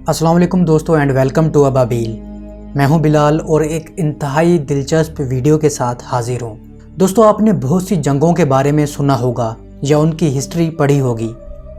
अस्सलाम वालेकुम दोस्तों एंड वेलकम टू अबाबील। मैं हूं बिलाल और एक इंतहाई दिलचस्प वीडियो के साथ हाजिर हूं। दोस्तों, आपने बहुत सी जंगों के बारे में सुना होगा या उनकी हिस्ट्री पढ़ी होगी।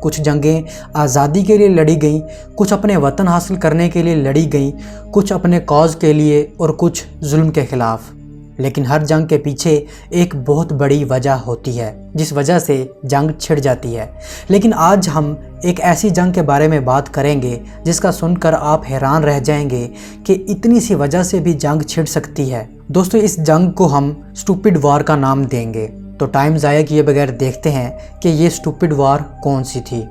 कुछ जंगें आज़ादी के लिए लड़ी गईं, कुछ अपने वतन हासिल करने के लिए लड़ी गईं, कुछ अपने कॉज़ के लिए और कुछ जुल्म के ख़िलाफ़। लेकिन हर जंग के पीछे एक बहुत बड़ी वजह होती है जिस वजह से जंग छिड़ जाती है। लेकिन आज हम एक ऐसी जंग के बारे में बात करेंगे जिसका सुनकर आप हैरान रह जाएंगे कि इतनी सी वजह से भी जंग छिड़ सकती है। दोस्तों, इस जंग को हम स्टूपिड वार का नाम देंगे। तो टाइम ज़ाया किए बगैर देखते हैं कि ये स्टूपिड वार कौन सी थी।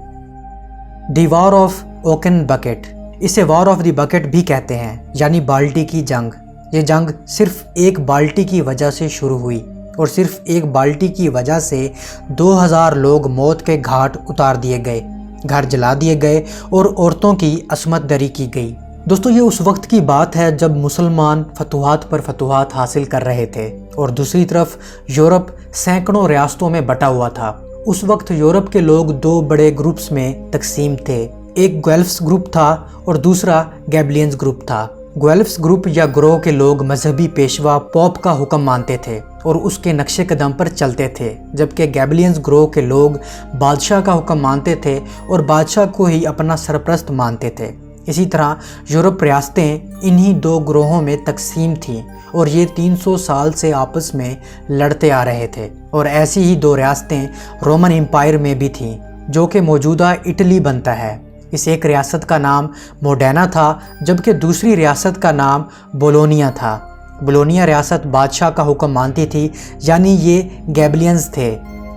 द वार ऑफ ओकन बकेट, इसे वार ऑफ द बकेट भी कहते हैं, यानी बाल्टी की जंग। ये जंग सिर्फ एक बाल्टी की वजह से शुरू हुई और सिर्फ एक बाल्टी की वजह से 2000 लोग मौत के घाट उतार दिए गए, घर जला दिए गए और औरतों की असमत दरी की गई। दोस्तों, ये उस वक्त की बात है जब मुसलमान फतुहात पर फतुहात हासिल कर रहे थे और दूसरी तरफ यूरोप सैकड़ों रियासतों में बटा हुआ था। उस वक्त यूरोप के लोग दो बड़े ग्रुप्स में तकसीम थे। एक गुएल्फ्स ग्रुप था और दूसरा गैबलियंस ग्रुप था। गुएल्फ्स ग्रुप या ग्रोह के लोग मजहबी पेशवा पोप का हुक्म मानते थे और उसके नक्शे कदम पर चलते थे, जबकि गैबलियंस ग्रोह के लोग बादशाह का हुक्म मानते थे और बादशाह को ही अपना सरपरस्त मानते थे। इसी तरह यूरोप रियासतें इन्हीं दो ग्रोहों में तकसीम थीं और ये 300 साल से आपस में लड़ते आ रहे थे। और ऐसी ही दो रियासतें रोमन एम्पायर में भी थीं, जो कि मौजूदा इटली बनता है। इस एक रियासत का नाम मोडेना था, जबकि दूसरी रियासत का नाम बोलोनिया था। बोलोनिया रियासत बादशाह का हुक्म मानती थी, यानी ये गैबलियंस थे,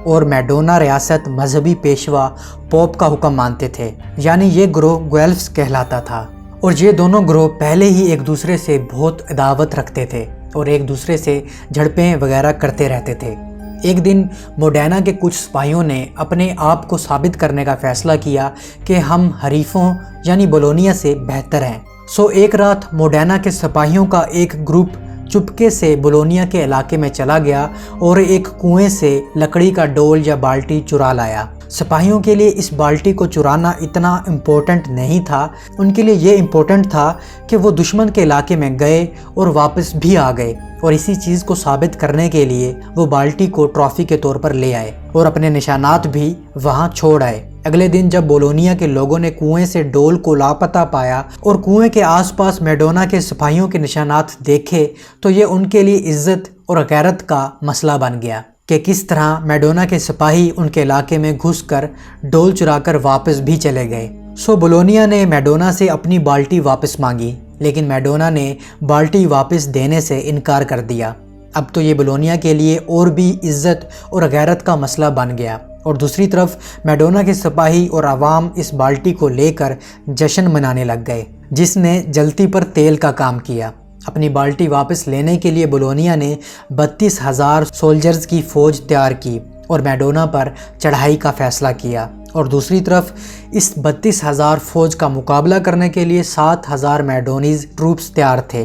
और मैडोना रियासत मजहबी पेशवा पोप का हुक्म मानते थे, यानी ये ग्रोह गुएल्फ्स कहलाता था। और ये दोनों ग्रोह पहले ही एक दूसरे से बहुत अदावत रखते थे और एक दूसरे से झड़पें वगैरह करते रहते थे। एक दिन मोडेना के कुछ सिपाहियों ने अपने आप को साबित करने का फ़ैसला किया कि हम हरीफों यानी बोलोनिया से बेहतर हैं। सो एक रात मोडेना के सिपाहियों का एक ग्रुप चुपके से बोलोनिया के इलाके में चला गया और एक कुएं से लकड़ी का डोल या बाल्टी चुरा लाया। सिपाहियों के लिए इस बाल्टी को चुराना इतना इम्पोर्टेंट नहीं था। उनके लिए ये इम्पोर्टेंट था कि वो दुश्मन के इलाके में गए और वापस भी आ गए, और इसी चीज़ को साबित करने के लिए वो बाल्टी को ट्रॉफी के तौर पर ले आए और अपने निशानात भी वहाँ छोड़ आए। अगले दिन जब बोलोनिया के लोगों ने कुएं से डोल को लापता पाया और कुएं के आसपास मैडोना के सिपाहियों के निशानात देखे, तो ये उनके लिए इज्जत और गैरत का मसला बन गया कि किस तरह मैडोना के सिपाही उनके इलाके में घुसकर डोल चुराकर वापस भी चले गए। सो बोलोनिया ने मैडोना से अपनी बाल्टी वापस मांगी, लेकिन मैडोना ने बाल्टी वापस देने से इनकार कर दिया। अब तो ये बोलोनिया के लिए और भी इज्जत और गैरत का मसला बन गया। और दूसरी तरफ मैडोना के सिपाही और आवाम इस बाल्टी को लेकर जश्न मनाने लग गए, जिसने जलती पर तेल का काम किया। अपनी बाल्टी वापस लेने के लिए बोलोनिया ने 32,000 सोल्जर्स की फ़ौज तैयार की और मैडोना पर चढ़ाई का फ़ैसला किया। और दूसरी तरफ इस 32,000 फ़ौज का मुकाबला करने के लिए 7,000 मैडोनीज़ ट्रूप्स तैयार थे।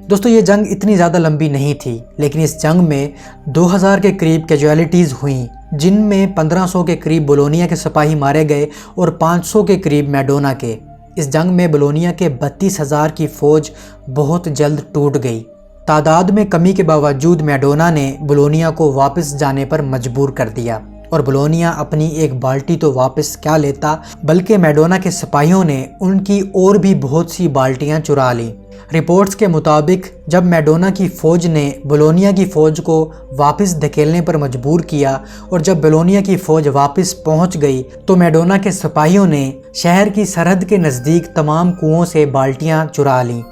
दोस्तों, ये जंग इतनी ज़्यादा लंबी नहीं थी, लेकिन इस जंग में 2000 के करीब कैजुअलिटीज़ हुई, जिनमें 1500 के करीब बोलोनिया के सिपाही मारे गए और 500 के करीब मैडोना के। इस जंग में बोलोनिया के 32,000 की फ़ौज बहुत जल्द टूट गई। तादाद में कमी के बावजूद मैडोना ने बोलोनिया को वापस जाने पर मजबूर कर दिया और बोलोनिया अपनी एक बाल्टी तो वापस क्या लेता, बल्कि मैडोना के सिपाहियों ने उनकी और भी बहुत सी बाल्टियां चुरा लीं। रिपोर्ट्स के मुताबिक जब मैडोना की फ़ौज ने बोलोनिया की फ़ौज को वापस धकेलने पर मजबूर किया और जब बोलोनिया की फ़ौज वापस पहुंच गई, तो मैडोना के सिपाहियों ने शहर की सरहद के नज़दीक तमाम कुओं से बाल्टियां चुरा लीं।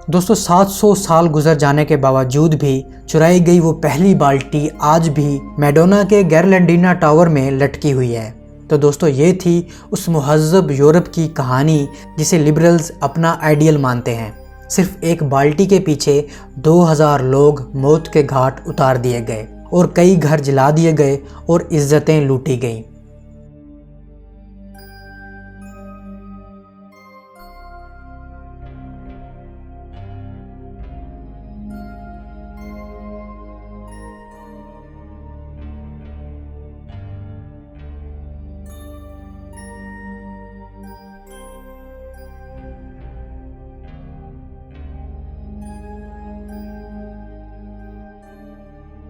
दोस्तों, 700 साल गुजर जाने के बावजूद भी चुराई गई वो पहली बाल्टी आज भी मैडोना के गैरलेंडिना टावर में लटकी हुई है। तो दोस्तों, ये थी उस मुहज़्ज़ब यूरोप की कहानी जिसे लिबरल्स अपना आइडियल मानते हैं। सिर्फ एक बाल्टी के पीछे 2000 लोग मौत के घाट उतार दिए गए और कई घर जला दिए गए और इज्जतें लूटी गईं।